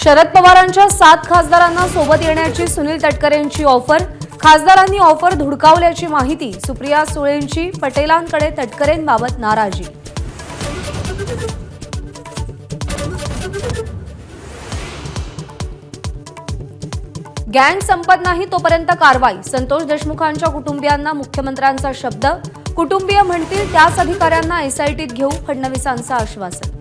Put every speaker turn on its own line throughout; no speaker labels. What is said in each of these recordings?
शरद पवारांच्या 7 खासदारांना सोबत येण्याची सुनील तटकरेंची ऑफर। खासदारांनी ऑफर धुडकावल्याची माहिती। सुप्रिया सुळेंची पटेलांकडे तटकरेंबाबत नाराजी। गँग संपत नाही तोपर्यंत कारवाई। संतोष देशमुखांच्या कुटुंबियांना मुख्यमंत्र्यांचा शब्द। कुटुंबीय म्हणतील त्याच अधिकाऱ्यांना एसआयटीत घेऊ, फडणवीसांचं आश्वासन।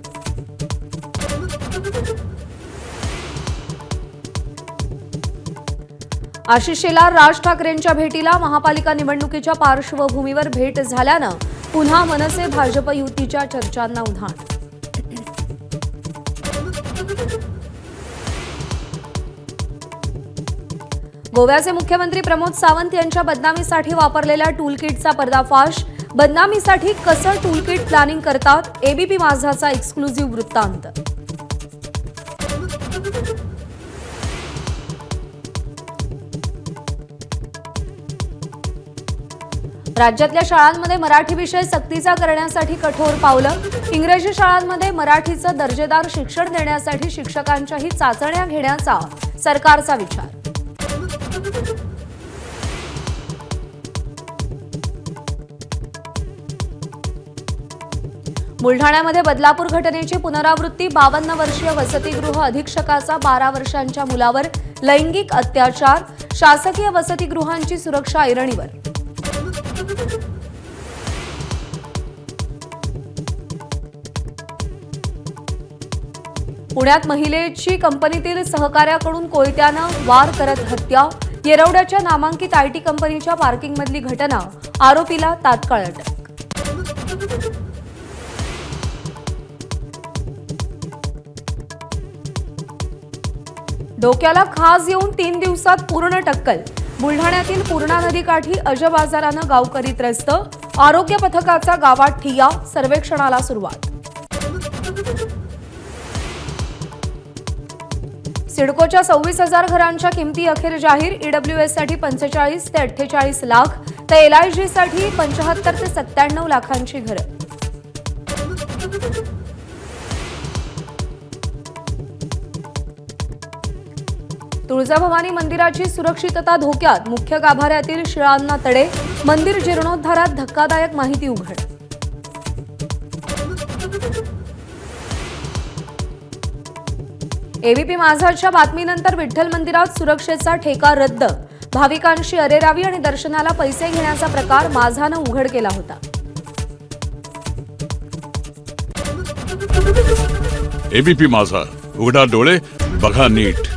आशिष शेलार राज ठाकरेंच्या भेटीला। महापालिका निवडणुकीच्या पार्श्वभूमीवर भेट झाल्यानं पुन्हा मनसे भाजप युतीच्या चर्चांना उधाण। गोव्याचे मुख्यमंत्री प्रमोद सावंत यांच्या बदनामीसाठी वापरलेल्या टूलकिटचा पर्दाफाश। बदनामीसाठी कसं टूलकिट प्लॅनिंग करतात, एबीपी माझाचा एक्सक्लुझिव्ह वृत्तांत। राज्यातल्या शाळांमध्ये मराठी विषय सक्तीचा करण्यासाठी कठोर पावलं। इंग्रजी शाळांमध्ये मराठीचं दर्जेदार शिक्षण देण्यासाठी शिक्षकांच्याही चाचण्या घेण्याचा सरकारचा विचार। बुलढाण्यामध्ये बदलापूर घटनेची पुनरावृत्ती। 52 वर्षीय वसतिगृह अधीक्षकाचा 12 वर्षांच्या मुलावर लैंगिक अत्याचार। शासकीय वसतिगृहांची सुरक्षा ऐरणीवर। पुण्यात महिलेची कंपनीतील सहकार्याकडून कोयत्यानं वार करत हत्या। येरवड्याच्या नामांकित आयटी कंपनीच्या पार्किंगमधली घटना। आरोपीला तात्काळ अटक। डोक्याला खाज येऊन 3 दिवसात पूर्ण टक्कल। बुलढाण्यातील पूर्णा नदीकाठी अजब आजारानं गावकरी त्रस्त। आरोग्य पथकाचा गावात ठिय्या, सर्वेक्षणाला सुरुवात। सिडकोच्या 26,000 घरांच्या किमती अखेर जाहीर। ईडब्ल्यूएससाठी 45 ते 48 लाख तर एलआयजीसाठी 75 ते 97 लाखांची घरं। तुळजाभवानी मंदिराची सुरक्षितता धोक्यात। मुख्य गाभाऱ्यातील शिळांना तडे। मंदिर जीर्णोद्धारात धक्कादायक माहिती उघड। एबीपी माझाच्या बातमीनंतर विठ्ठल मंदिरात सुरक्षेचा ठेका रद्द। भाविकांशी अरेरावी आणि दर्शनाला पैसे घेण्याचा प्रकार माझानं उघड केला होता।
एबीपी माझा, उघडा डोळे बघा नीट।